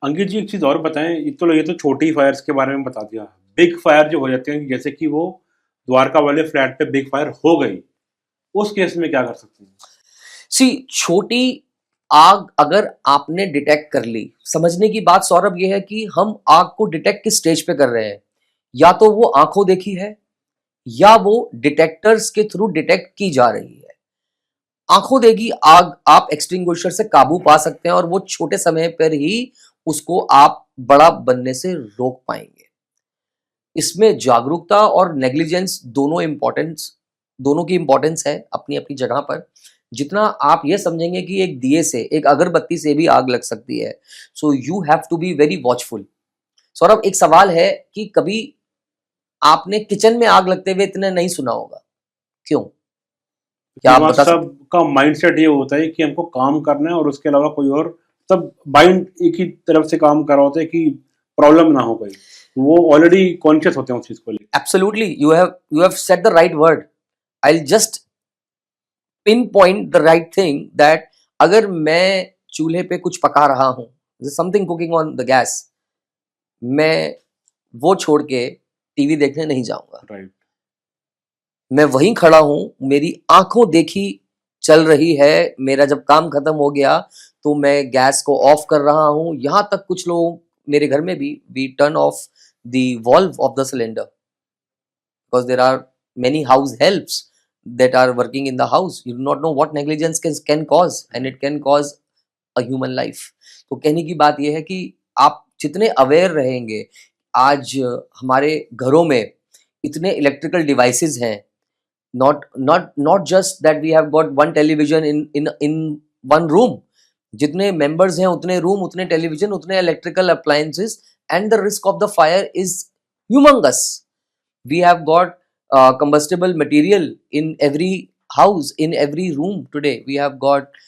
अंकित जी एक चीज और बताएं, ये तो छोटी फायर्स के बारे में बता दिया। बिग फायर जो हो जाते हैं, जैसे कि वो द्वारका वाले फ्लैट पे बिग फायर हो गई, उस केस में क्या कर सकते हैं? सी छोटी आग अगर आपने डिटेक्ट कर ली, समझने की बात सौरभ ये है कि हम आग को डिटेक्ट किस स्टेज पे कर रहे हैं। या तो वो आंखों देखी है या वो डिटेक्टर्स के थ्रू डिटेक्ट की जा रही है। आंखों देखी आग आप एक्सटिंग्विशर से काबू पा सकते हैं और वो छोटे समय पर ही उसको आप बड़ा बनने से रोक पाएंगे। इसमें जागरूकता और नेग्लिजेंस दोनों की इंपॉर्टेंस है अपनी अपनी जगह पर। जितना आप ये समझेंगे कि एक दिए से, एक अगरबत्ती से भी आग लग सकती है, so you have to be very watchful. Saurabh, एक सवाल है कि कभी आपने किचन में आग लगते हुए इतने नहीं सुना होगा, क्यों? क्या क्योंकि आप वहाँ बता सकते? सबका माइंडसेट ये होता है कि हमको काम करना है और उसके अलावा कोई और, सब बाइंड एक ही तरफ से काम कर रहा होता है कि प्रॉब्लम ना हो कोई। वो ऑलरेडी कॉन्शियस होते हैं उस चीज को लेकर। Absolutely, you have said the right word. I will just pin point the right thing that अगर मैं चूल्हे पे कुछ पका रहा हूं, something cooking on the gas, मैं वो छोड़ के टीवी देखने नहीं जाऊंगा। राइट। मैं वहीं खड़ा हूं, मेरी आंखों देखी चल रही है। मेरा जब काम खत्म हो गया तो मैं गैस को ऑफ कर रहा हूं। यहां तक कुछ लोग मेरे घर में भी we turn off the valve of the cylinder because there are many house helps that are working in the house. You do not know what negligence can cause, and it can cause a human life. तो कहने की बात यह है कि आप जितने aware रहेंगे, आज हमारे घरों में इतने इलेक्ट्रिकल डिवाइसेस हैं, not just that we have got one television in one room. जितने members हैं उतने रूम, उतने टेलीविजन, उतने electrical appliances, and the risk of the fire is humongous. We have got combustible material in every house, in every room today. We have got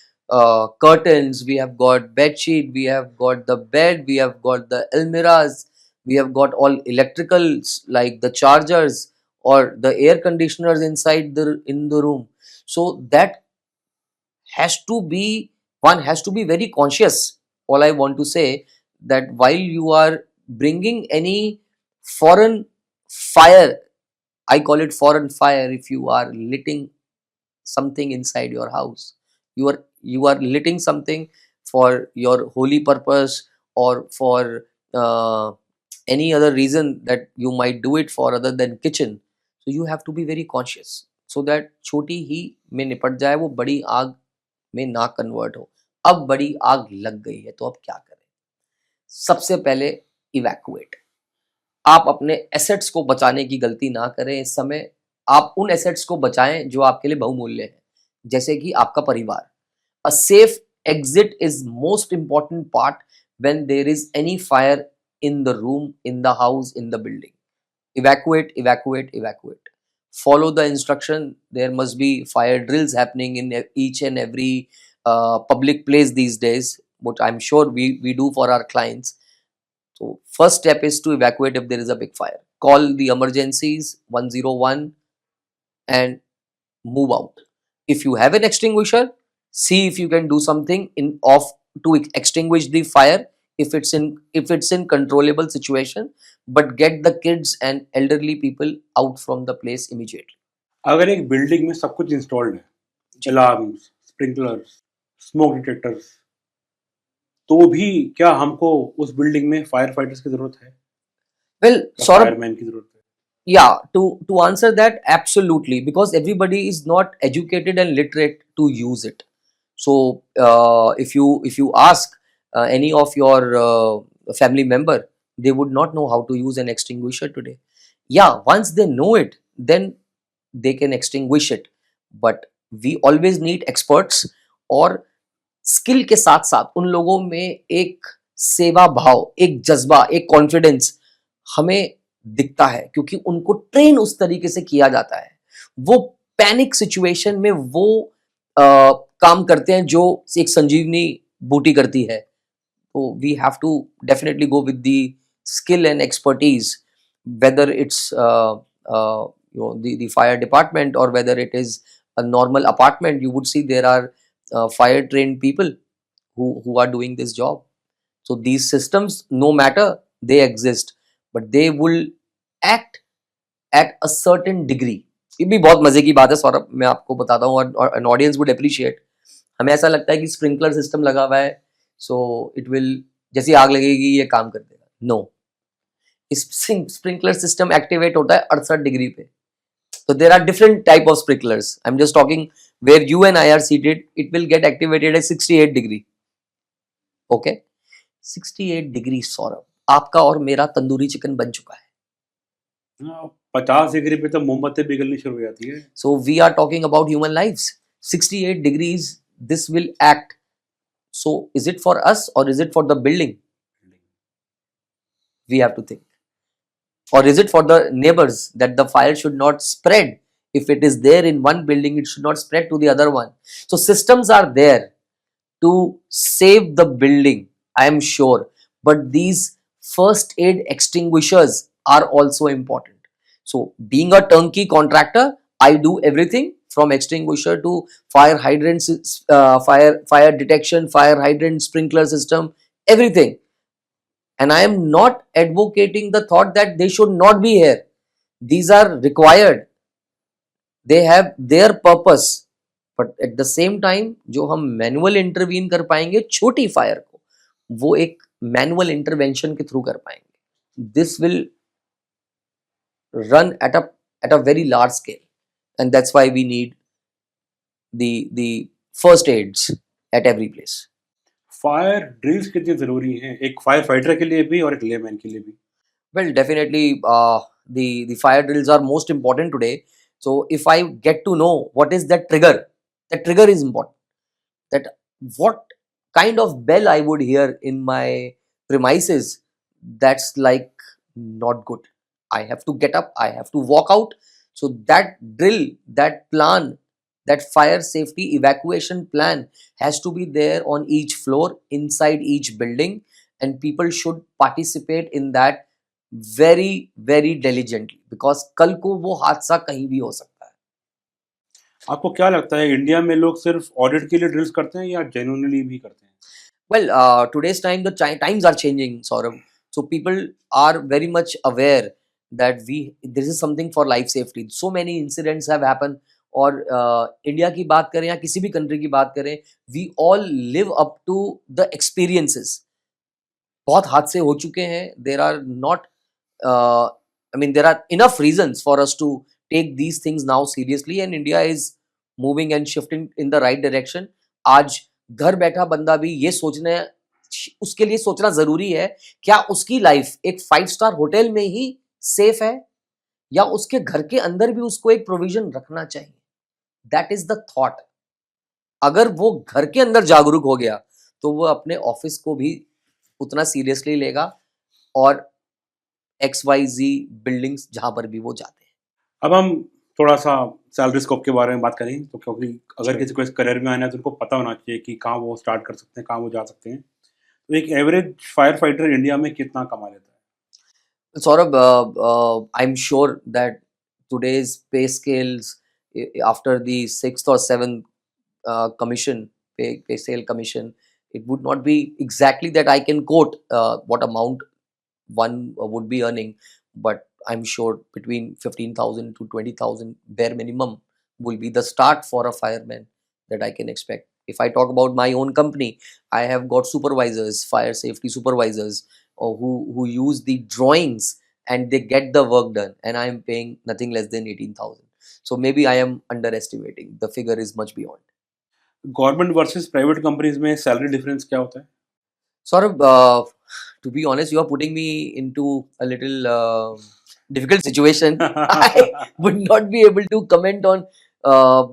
curtains, we have got bed sheet, we have got the bed, we have got the almiras, we have got all electricals like the chargers or the air conditioners inside the room. So that has to be, one has to be very conscious. All I want to say that while you are bringing any foreign fire, I call it foreign fire, if you are lighting something inside your house, you are lighting something for your holy purpose or for any other reason that you might do it for other than kitchen. So you have to be very conscious so that छोटी ही में निपट जाए, वो बड़ी आग में ना convert हो। अब बड़ी आग लग गई है तो अब क्या करें? सबसे पहले इवैक्यूएट। आप अपने एसेट्स को बचाने की गलती ना करें इस समय। आप उन एसेट्स को बचाएं जो आपके लिए बहुमूल्य हैं, जैसे कि आपका परिवार। A safe exit is most important part when there is any fire in the room, in the house, in the building. Evacuate, evacuate, evacuate. Follow the instruction. There must be fire drills happening in each and every public place these days, but I'm sure we do for our clients. So first step is to evacuate if there is a big fire. Call the emergencies 101 and move out. If you have an extinguisher, see if you can do something in off to extinguish the fire if it's in controllable situation, but get the kids and elderly people out from the place immediately. अगर एक building में सब कुछ installed है, जी। Alarms, sprinklers, smoke detectors, तो भी क्या हमको उस बिल्डिंग में फायर फाइटर्स की जरूरत है Well, या Saurabh, फायरमैन की जरूरत है? yeah, to answer that, absolutely, because everybody is not educated and literate to use it. So if you ask any of your family member, they would not know how to use an extinguisher today. Yeah, once they know it, then they can extinguish it, but we always need experts, और skill के साथ साथ उन लोगों में एक सेवा भाव, एक जज्बा, एक कॉन्फिडेंस हमें दिखता है, क्योंकि उनको ट्रेन उस तरीके से किया जाता है। वो पैनिक सिचुएशन में वो काम करते हैं जो एक संजीवनी बूटी करती है। तो we have to definitely go with the skill and expertise, whether it's the fire department or whether it is a normal apartment. You would see there are fire trained people who are doing this job. So these systems, no matter they exist, but they will act at a certain degree. ये भी बहुत मजे की बात है सौरभ, मैं आपको बताता हूँ, और an audience would appreciate. हमें ऐसा लगता है कि स्प्रिंकलर सिस्टम लगा हुआ है, सो इट विल, जैसी आग लगेगी ये काम कर देगा. नो, स्प्रिंकलर सिस्टम एक्टिवेट होता है 68 डिग्री पे. So there are different type of sprinklers. I'm just talking where you and I are seated. It will get activated at 68 degree. Okay, 68 degree Saurabh, आपका और मेरा तंदूरी चिकन बन चुका है. 50 डिग्री पे तो मोमबत्ती पिघलनी शुरू हो जाती है. So we are talking about human lives. 68 degrees, this will act. So is it for us or is it for the building? We have to think. Or is it for the neighbors that the fire should not spread? If it is there in one building, it should not spread to the other one. So systems are there to save the building, I am sure. But these first aid extinguishers are also important. So being a turnkey contractor, I do everything from extinguisher to fire hydrants, fire detection, fire hydrant, sprinkler system, everything. And I am not advocating the thought that they should not be here. These are required. They have their purpose. But at the same time, जो हम manual intervene कर पाएंगे छोटी fire को, वो एक manual intervention के through कर पाएंगे. This will run at a very large scale, and that's why we need the first aids at every place. Fire drills कितनी जरूरी हैं, एक फायर फाइटर के लिए भी और एक लेमैन के लिए भी? Well, definitely, the fire drills are most important today. So if I get to know what is that trigger is important. That what kind of bell I would hear in my premises, that's like not good. I have to get up, I have to walk out. So that drill, that plan, that fire safety evacuation plan has to be there on each floor, inside each building, and people should participate in that very very diligently, because कल को वो हादसा कहीं भी हो सकता है. आपको क्या लगता है, इंडिया में लोग सिर्फ ऑडिट के लिए ड्रिल्स करते हैं या जेन्युइनली भी करते हैं? Well, today's time, the times are changing, Saurabh. So people are very much aware that this is something for life safety. So many incidents have happened. और इंडिया की बात करें या किसी भी कंट्री की बात करें, we all live up to the experiences. बहुत हादसे हो चुके हैं. There are not, there are enough reasons for us to take these things now seriously, and India is moving and shifting in the right direction. आज घर बैठा बंदा भी ये सोचना, उसके लिए सोचना जरूरी है, क्या उसकी लाइफ एक 5 स्टार होटल में ही सेफ है या उसके घर के अंदर भी उसको एक प्रोविजन रखना चाहिए. That is the thought. अगर वो घर के अंदर जागरूक हो गया तो वो अपने ऑफिस को भी उतना सीरियसली लेगा, और XYZ बिल्डिंग्स जहां पर भी वो जाते हैं. अब हम थोड़ा सा सैलरी स्कोप के बारे में बात करें, तो क्योंकि अगर किसी को इस करियर में आना है तो उनको पता होना चाहिए कि कहाँ वो स्टार्ट कर सकते हैं, कहाँ वो जा सकते हैं. तो एक एवरेज फायर फाइटर इंडिया में कितना कमा लेता है? Saurabh, I'm sure that today's pay scales, after the 6th or 7th commission, pay scale commission, it would not be exactly that I can quote what amount one would be earning, but I'm sure between 15,000 to 20,000 bare minimum will be the start for a fireman that I can expect. If I talk about my own company, I have got supervisors, fire safety supervisors, who use the drawings and they get the work done, and I am paying nothing less than 18,000. So maybe I am underestimating. The figure is much beyond. Government versus private companies में salary difference क्या होता है? Saurabh, to be honest, you are putting me into a little difficult situation. I would not be able to comment on,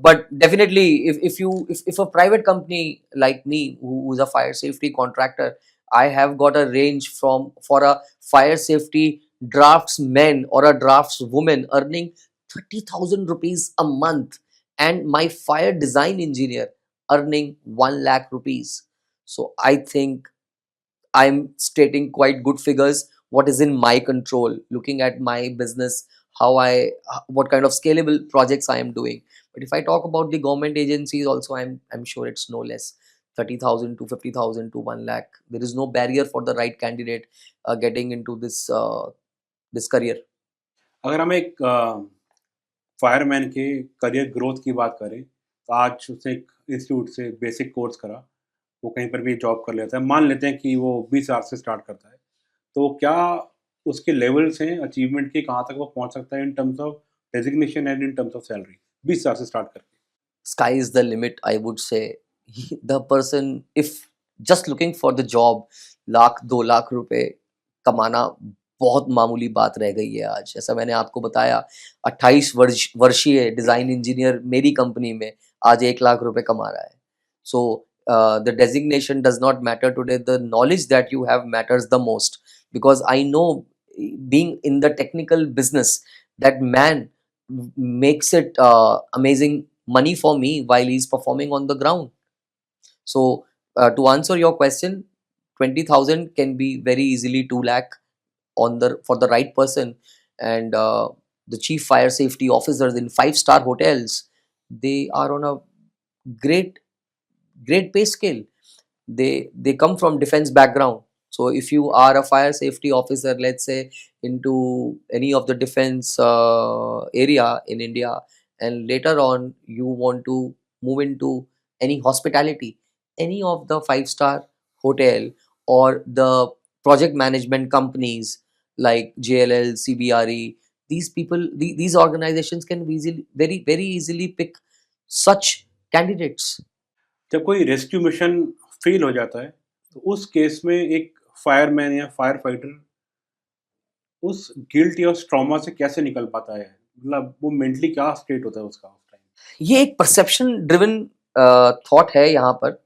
but definitely, if a private company like me, who is a fire safety contractor, I have got a range for a fire safety draftsman or a draftswoman earning 30,000 rupees a month, and my fire design engineer earning 1 lakh rupees. So I think I'm stating quite good figures. What is in my control, looking at my business, what kind of scalable projects I am doing. But if I talk about the government agencies also, I'm sure it's no less. 30,000 to 50,000 to 1 lakh. There is no barrier for the right candidate getting into this career. अगर हम एक fireman के career growth की बात करें, तो आज उसने एक इंस्टीट्यूट से बेसिक कोर्स करा, वो कहीं पर भी जॉब कर लेता है। मान लेते हैं कि वो 20,000 से स्टार्ट करता है, तो क्या उसके लेवल्स हैं अचीवमेंट के, कहाँ तक वो पहुँच सकता है in terms of designation and in terms of salary? 20,000 से स्टार्ट करके। Sky is the limit, I would say. The person, if just looking for the job, lakh 2 lakh रुपए कमाना बहुत मामूली बात रह गई है आज। जैसा मैंने आपको बताया, 28 वर्षीय डिजाइन इंजीनियर मेरी कंपनी में आज 1 लाख रुपए कमा रहा है। सो the designation does not matter today. The knowledge that you have matters the most, because I know, being in the technical business, that man makes it amazing money for me while he's performing on the ground. So to answer your question, 20,000 can be very easily 2 lakh for the right person. And the chief fire safety officers in 5-star hotels, they are on a great pay scale. They come from defense background. So if you are a fire safety officer, let's say into any of the defense area in India, and later on you want to move into any hospitality, any of the 5-star hotel, or the project management companies like JLL, CBRE, these people, these organizations can very easily pick such candidates. जब कोई rescue mission fail हो जाता है, तो उस case में एक fireman या फायर फाइटर उस गिल्ट या उस ट्रॉमा से कैसे निकल पाता है? मतलब वो मेंटली क्या स्टेट होता है उसका उस टाइम? ये एक परसेप्शन ड्रिवन थॉट है यहाँ पर.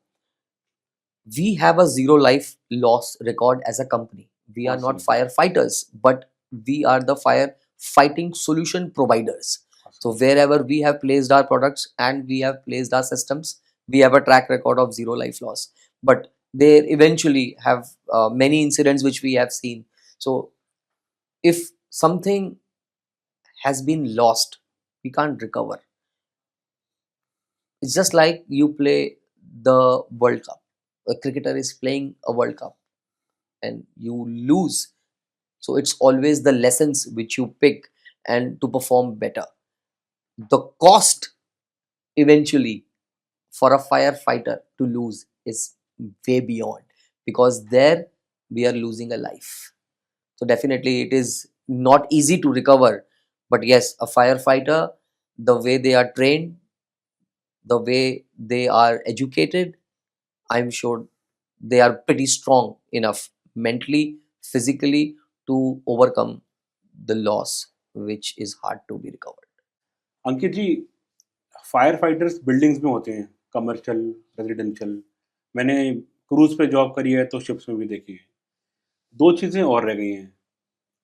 We have a zero life loss record as a company. We are not Awesome. firefighters, but we are the fire fighting solution providers. So wherever we have placed our products and we have placed our systems, we have a track record of zero life loss. But there eventually have many incidents which we have seen. So if something has been lost, we can't recover. It's just like you play the World Cup. A cricketer is playing a World Cup and you lose. So it's always the lessons which you pick and to perform better. The cost eventually for a firefighter to lose is way beyond, because there we are losing a life. So definitely it is not easy to recover. But yes, a firefighter, the way they are trained, the way they are educated, I'm sure they are pretty strong enough mentally, physically to overcome the loss, which is hard to be recovered. Ankit ji, fire fighters buildings में होते हैं, commercial, residential. मैंने cruise पे job करी है तो ships में भी देखी है। दो चीज़ें और रह गई हैं,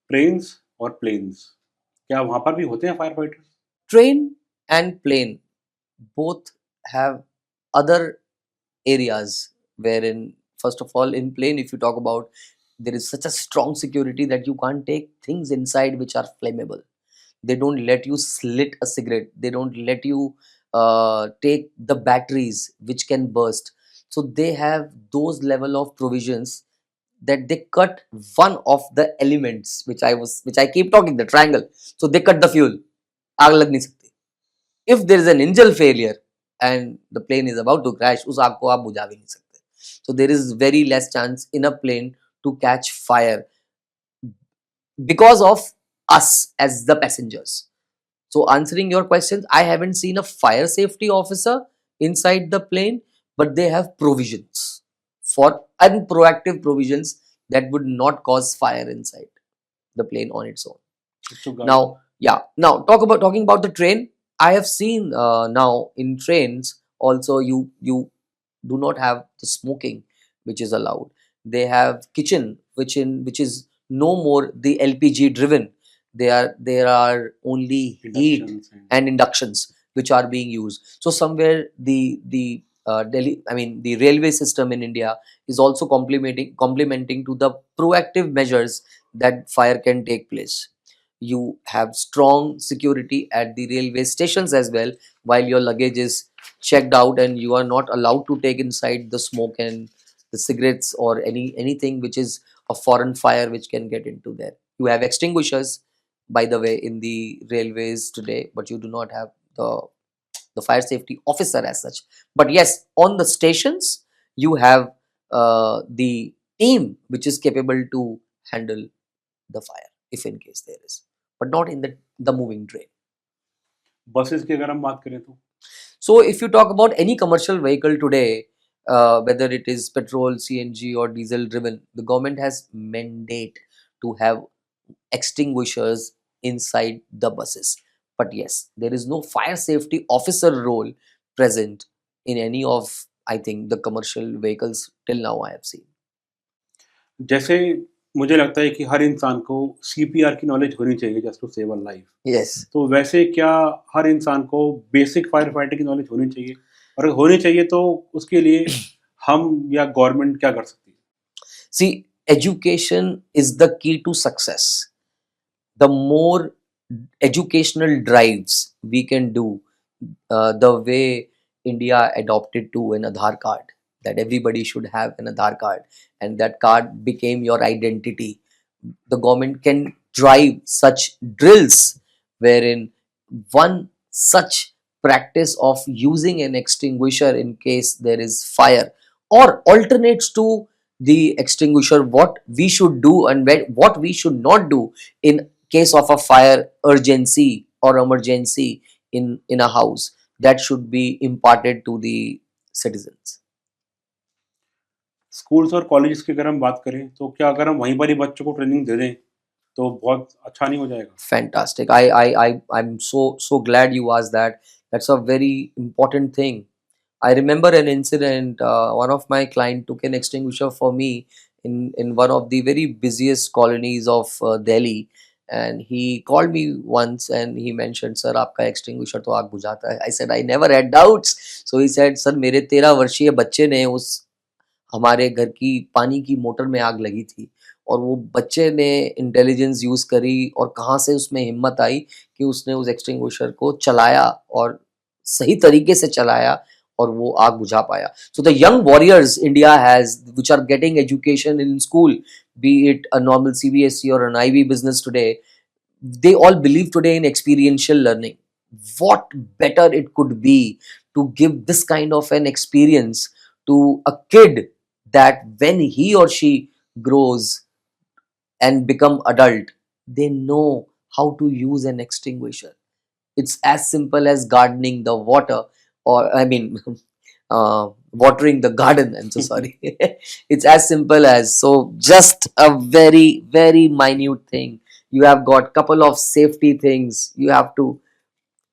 ट्रेन्स और प्लेन्स। क्या वहाँ पर भी होते हैं fire fighters? Train and plane both have other areas wherein, first of all, in plane, if you talk about, there is such a strong security that you can't take things inside which are flammable. They don't let you slit a cigarette. They don't let you take the batteries which can burst. So they have those level of provisions that they cut one of the elements which I keep talking, the triangle. So they cut the fuel. आग लग नहीं सकती. If there is an engine failure and the plane is about to crash, उस आग को आप बुझा भी नहीं सकते. So there is very less chance in a plane to catch fire because of us as the passengers. So answering your questions, I haven't seen a fire safety officer inside the plane, but they have provisions for proactive provisions that would not cause fire inside the plane on its own. Now talking about the train, I have seen now in trains also you do not have the smoking which is allowed. They have kitchen which is no more the LPG driven. There are only heat Inductions and inductions which are being used. So somewhere the the railway system in India is also complementing to the proactive measures that fire can take place. You have strong security at the railway stations as well, while your luggage is checked out, and you are not allowed to take inside the smoke and the cigarettes or anything which is a foreign fire which can get into there. You have extinguishers, by the way, in the railways today, but you do not have the fire safety officer as such. But yes, on the stations you have the team which is capable to handle the fire if in case there is, but not in the moving train. Buses की अगर हम बात करें तो So if you talk about any commercial vehicle today, whether it is petrol, CNG or diesel driven, the government has mandate to have extinguishers inside the buses. But yes, there is no fire safety officer role present in any of, I think, the commercial vehicles till now I have seen. जैसे मुझे लगता है कि हर इंसान को CPR की knowledge होनी चाहिए just to save a life. Yes. तो वैसे क्या हर इंसान को बेसिक फायर फाइटिंग की नॉलेज होनी चाहिए? और अगर होनी चाहिए तो उसके लिए हम या गवर्नमेंट क्या कर सकती है? See, education is the key to success. The more educational drives we can do, the way India adopted to an Aadhaar card, that everybody should have an Aadhaar card, and that card became your identity. The government can drive such drills wherein one such practice of using an extinguisher in case there is fire, or alternates to the extinguisher, what we should do and what we should not do in case of a fire urgency or emergency in a house, that should be imparted to the citizens. Schools और colleges की अगर हम बात करें तो क्या अगर हम वहीं पर ही बच्चों को ट्रेनिंग दे दें तो बहुत अच्छा नहीं हो जाएगा? Fantastic. I'm so glad you asked that. That's a very important thing. I remember an incident. One of my client took an extinguisher for me in one of the very busiest colonies of Delhi, and he called me once and he mentioned, "Sir, आपका extinguisher तो आग बुझाता है." I said, "I never had doubts." So he said, "Sir, मेरे 13 वर्षीय बच्चे ने उस हमारे घर की पानी की मोटर में आग लगी थी, और वो बच्चे ने इंटेलिजेंस यूज करी और कहाँ से उसमें हिम्मत आई कि उसने उस एक्सटिंग्विशर को चलाया और सही तरीके से चलाया और वो आग बुझा पाया." So the young warriors India has, which are getting education in school, be it a normal CBSE or an IB business today, they all believe today in experiential learning. What better it could be to give this kind of an experience to a kid, that when he or she grows and become adult, they know how to use an extinguisher. It's as simple as gardening the water, or I mean, watering the garden. I'm so sorry. It's as simple as, so just a very, very minute thing. You have got couple of safety things. You have to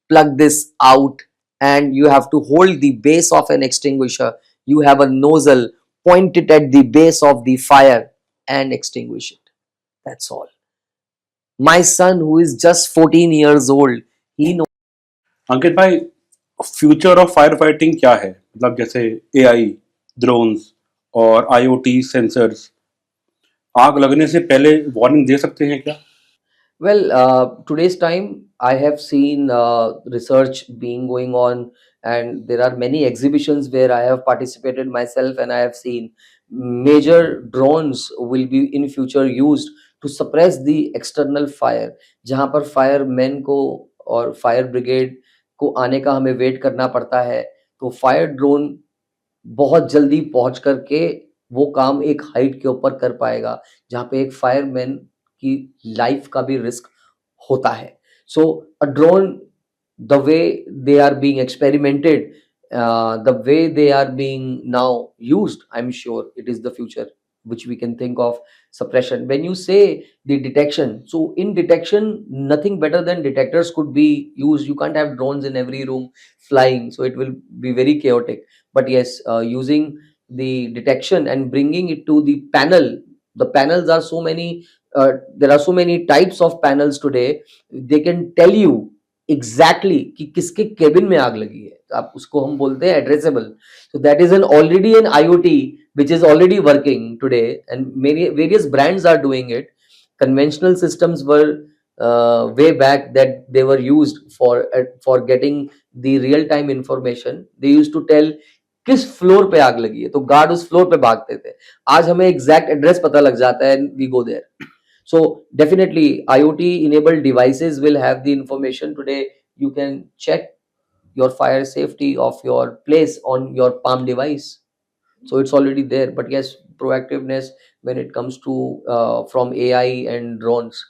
plug this out, and you have to hold the base of an extinguisher. You have a nozzle, point it at the base of the fire and extinguish it. That's all. My son, who is just 14 years old, he knows. अंकित भाई, future of fire fighting क्या है? मतलब जैसे AI, drones और IoT sensors आग लगने से पहले वार्निंग दे सकते हैं क्या? Well, today's time, I have seen research being going on, and there are many exhibitions where I have participated myself, and I have seen major drones will be in future used to suppress the external fire. जहाँ पर firemen को और fire brigade को आने का हमें wait करना पड़ता है, तो फायर ड्रोन बहुत जल्दी पहुंच करके वो काम एक हाइट के ऊपर कर पाएगा जहाँ पे एक फायरमैन की लाइफ का भी रिस्क होता है. So a drone, the way they are being experimented, the way they are being now used, I'm sure it is the future which we can think of suppression. When you say the detection, so in detection, nothing better than detectors could be used. You can't have drones in every room flying, so it will be very chaotic. But yes, using the detection and bringing it to the panel, the panels are so many, there are so many types of panels today. They can tell you exactly कि किसके cabin में आग लगी है. आप उसको हम बोलते हैं addressable. So that is an already an IoT which is already working today, and many various brands are doing it. Conventional systems were way back that they were used for getting the real time information. They used to tell किस floor पे आग लगी है, तो guard उस floor पे भागते थे. आज हमें एग्जैक्ट एड्रेस पता लग जाता है, we go there. So definitely IoT enabled devices will have the information. Today you can check your fire safety of your place on your palm device, so it's already there. But yes, proactiveness when it comes to from AI and drones.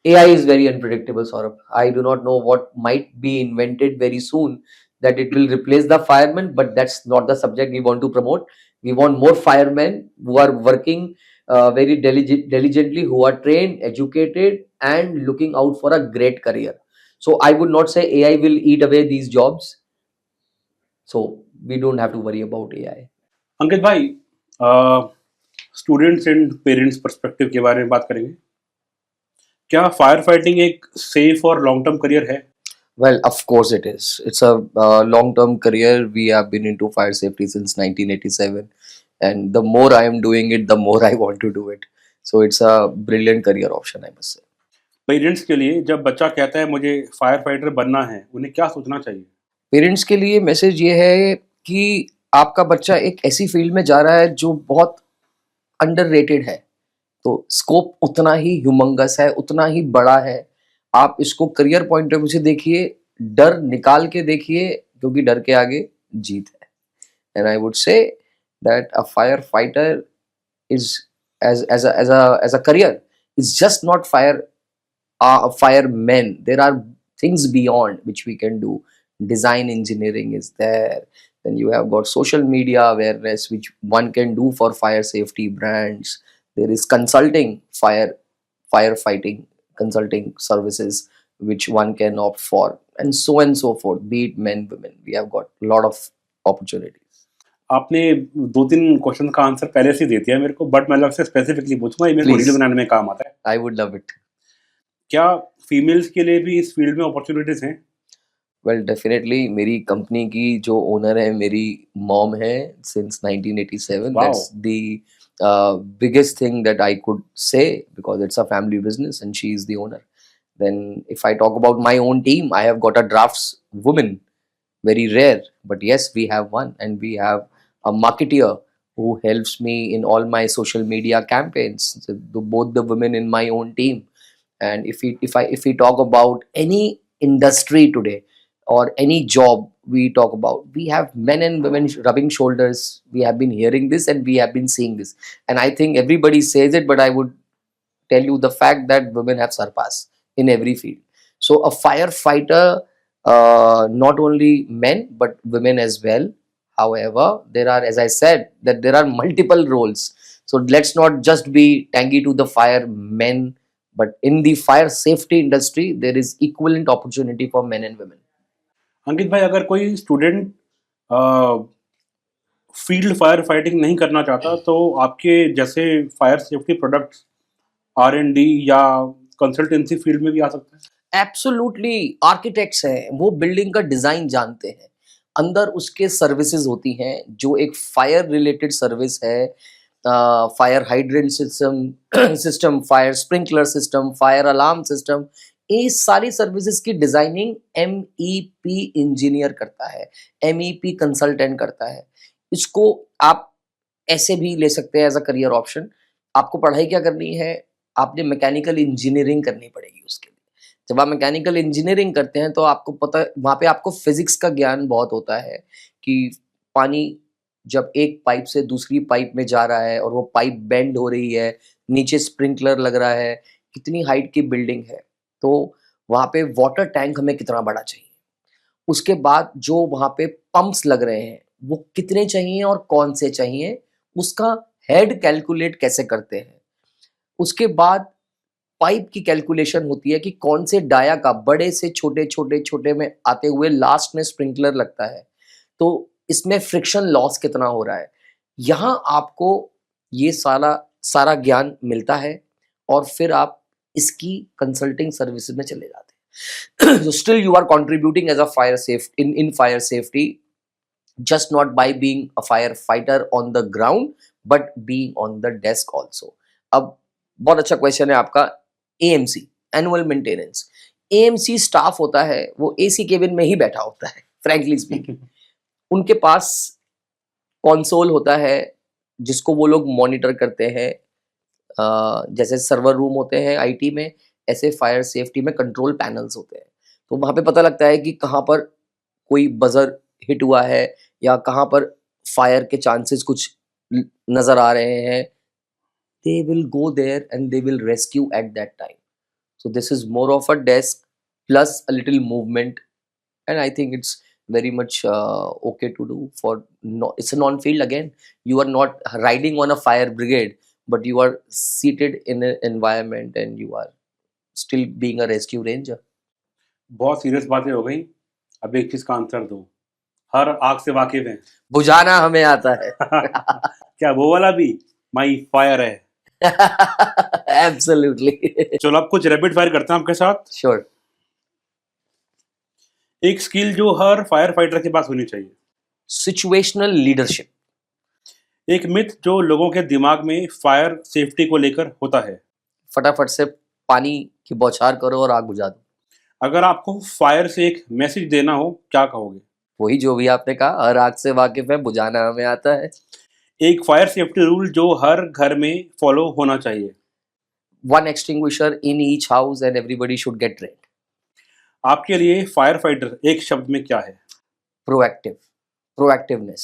AI is very unpredictable, Saurabh. I do not know what might be invented very soon that it will replace the firemen, but that's not the subject we want to promote. We want more firemen who are working very diligently, who are trained, educated, and looking out for a great career. So I would not say AI will eat away these jobs. So we don't have to worry about AI. अंकित भाई, students and parents perspective के बारे में बात करेंगे. क्या fire fighting एक safe और long term career है? Well, of course it is. It's a long-term career. We have been into fire safety since 1987, and the more I am doing it, the more I want to do it. So it's a brilliant career option, I must say. Parents के लिए जब बच्चा कहता है मुझे fire fighter बनना है, उन्हें क्या सोचना चाहिए? पेरेंट्स के लिए मैसेज ये है कि आपका बच्चा एक ऐसी फील्ड में जा रहा है जो बहुत अंडररेटेड है. तो स्कोप उतना ही ह्यूमंगस है, उतना ही बड़ा है. आप इसको करियर पॉइंट ऑफ व्यू से देखिए, डर निकाल के देखिए, क्योंकि डर के आगे जीत है. And I would say that a fire fighter is as a career is just not firemen. There are things beyond which we can do. Design engineering is there. Then you have got social media awareness which one can do for fire safety brands. There is consulting, firefighting consulting services which one can opt for, and so forth. Be it men, women, we have got a lot of opportunities. आपने 2-3 question का answer पहले से ही दे दिया मेरे को, but मैं आपसे specifically पूछूंगा, ये मेरे को Please. रील बनाने में काम आता है. I would love it. क्या फीमेल्स के लिए भी इस फील्ड में अपॉर्चुनिटीज हैं? वेल डेफिनेटली मेरी कंपनी की जो ओनर है मेरी मॉम है since 1987. Wow. That's the biggest thing that I could say, because it's a family business and she is the owner. Then if I talk about my own team, I have got a drafts woman, very rare, but yes, we have one, and we have a marketeer who helps me in all my social media campaigns. Both the women in my own team. And if we talk about any industry today or any job we talk about, we have men and women rubbing shoulders. We have been hearing this and we have been seeing this, and I think everybody says it, but I would tell you the fact that women have surpassed in every field. So a firefighter, not only men but women as well. However, there are, as I said, that there are multiple roles. So let's not just be tangy to the firemen, but in the fire safety industry there is equivalent opportunity for men and women. अंकित भाई, अगर कोई student field fire fighting नहीं करना चाहता, तो आपके जैसे fire safety products R&D या कंसल्टेंसी फील्ड में भी आ सकता है? एब्सोल्युटली. आर्किटेक्ट्स हैं, वो बिल्डिंग का डिजाइन जानते हैं, अंदर उसके सर्विसेज होती हैं जो एक फायर रिलेटेड सर्विस है. Fire hydrant system, fire sprinkler system, fire alarm system, ये सारी सर्विसेज की डिजाइनिंग MEP इंजीनियर करता है, MEP कंसल्टेंट करता है. इसको आप ऐसे भी ले सकते हैं एज अ करियर ऑप्शन. आपको पढ़ाई क्या करनी है? आपने मैकेनिकल इंजीनियरिंग करनी पड़ेगी उसके लिए. जब आप मैकेनिकल इंजीनियरिंग करते हैं तो आपको पता, वहाँ पे आपको फिजिक्स का ज्ञान बहुत होता है कि पानी जब एक पाइप से दूसरी पाइप में जा रहा है और वो पाइप बेंड हो रही है, नीचे स्प्रिंकलर लग रहा है, कितनी हाइट की बिल्डिंग है, तो वहाँ पे वाटर टैंक हमें कितना बड़ा चाहिए. उसके बाद जो वहाँ पे पंप्स लग रहे हैं वो कितने चाहिए और कौन से चाहिए, उसका हेड कैलकुलेट कैसे करते हैं. उसके बाद पाइप की कैलकुलेशन होती है कि कौन से डाया का बड़े से छोटे छोटे छोटे में आते हुए लास्ट में स्प्रिंकलर लगता है, तो इसमें फ्रिक्शन लॉस कितना हो रहा है. यहाँ आपको ये सारा ज्ञान मिलता है और फिर आप इसकी कंसल्टिंग सर्विसेज में चले जाते हैं. So still you are contributing as a in fire safety, just not by being a firefighter on the ground but being on the desk also. अब बहुत अच्छा क्वेश्चन है आपका. AMC, annual maintenance. AMC staff होता है वो AC cabin में ही बैठा होता है, फ्रैंकली स्पीकिंग। उनके पास कंसोल होता है जिसको वो लोग मॉनिटर करते हैं। जैसे सर्वर रूम होते हैं आईटी में, ऐसे फायर सेफ्टी में कंट्रोल पैनल्स होते हैं। तो वहाँ पे पता लगता है कि कहाँ पर कोई बजर हिट हुआ है या कहाँ पर फायर के चांसेस कुछ नजर आ रहे हैं। they will go there and they will rescue at that time. So this is more of a desk plus a little movement, and I think it's very much okay to do. For no, it's a non-field again. You are not riding on a fire brigade, but you are seated in an environment and you are still being a rescue ranger. बहुत serious बातें हो गई। अब एक चीज का answer दो, हर आग से वाकिफ हैं। बुझाना हमें आता है। क्या वो वाला भी माई फायर है? Absolutely. चलो अब कुछ रैपिड फायर करते हैं आपके साथ। Sure. एक स्किल जो हर फायर फाइटर के पास होनी चाहिए। Situational leadership. एक मिथ जो लोगों के दिमाग में फायर सेफ्टी को लेकर होता है। फटाफट से पानी की बौछार करो और आग बुझा दो। अगर आपको फायर से एक मैसेज देना हो, क्या कहोगे? वही जो भी आपने कहा, हर आग से वाकिफ है, बुझाना हमें आता है। एक फायर सेफ्टी रूल जो हर घर में फॉलो होना चाहिए। One extinguisher in each house and everybody should get trained. आपके लिए फायर फाइटर एक शब्द में क्या है? Proactiveness.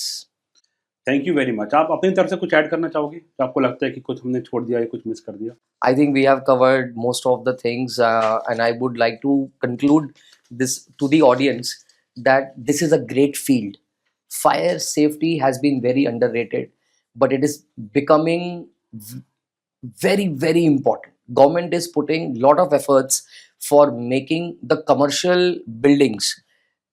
Thank you very much. आप अपनी तरफ से कुछ ऐड करना चाहोगे तो आपको लगता है कि कुछ हमने छोड़ दिया या कुछ मिस कर दिया? I think we have covered most of the things, and I would like to conclude this to the audience that this is a great field. Fire safety has been very underrated, but it is becoming very, very important. Government is putting lot of efforts for making the commercial buildings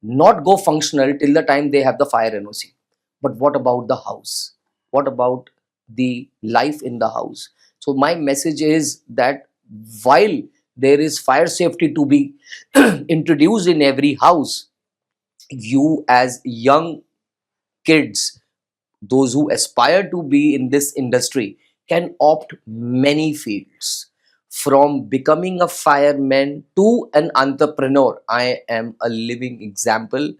not go functional till the time they have the fire NOC. But what about the house? What about the life in the house? So my message is that while there is fire safety to be introduced in every house, you as young kids, those who aspire to be in this industry, can opt many fields. From becoming a fireman to an entrepreneur, I am a living example.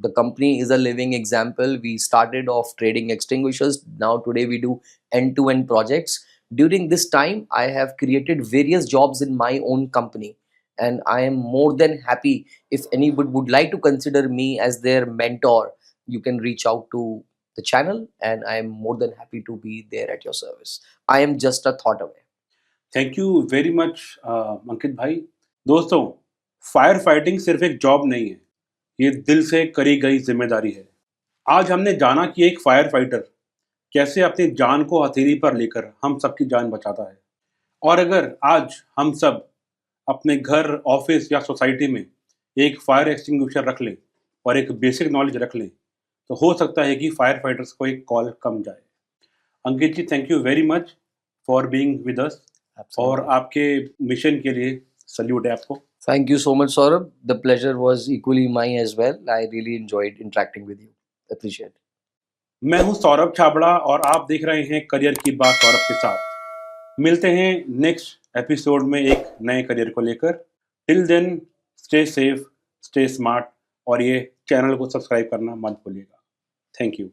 The company is a living example. We started off trading extinguishers. Now today we do end-to-end projects. During this time, I have created various jobs in my own company, and I am more than happy if anybody would like to consider me as their mentor. You can reach out to the channel, and I am more than happy to be there at your service. I am just a thought away. Thank you very much Ankit भाई। दोस्तों, fire fighting सिर्फ एक job नहीं है, ये दिल से करी गई जिम्मेदारी है। आज हमने जाना कि एक फायर फाइटर कैसे अपनी जान को हथेली पर लेकर हम सबकी जान बचाता है। और अगर आज हम सब अपने घर, ऑफिस या सोसाइटी में एक फायर एक्सटिंग्विशर रख लें और एक बेसिक नॉलेज रख लें, तो हो सकता है कि फायर फाइटर्स को एक कॉल कम जाए। Ankit ji, thank you very much for being with us, और आपके मिशन के लिए सल्यूट है आपको। Thank you so much, Saurabh. The pleasure was equally mine as well. I really enjoyed interacting with you. Appreciate it. मैं हूं सौरभ छाबड़ा और आप देख रहे हैं करियर की बात सौरभ के साथ। मिलते हैं नेक्स्ट एपिसोड में एक नए करियर को लेकर। Till then, stay safe, stay smart, और ये चैनल को सब्सक्राइब करना मत भूलिएगा। Thank you.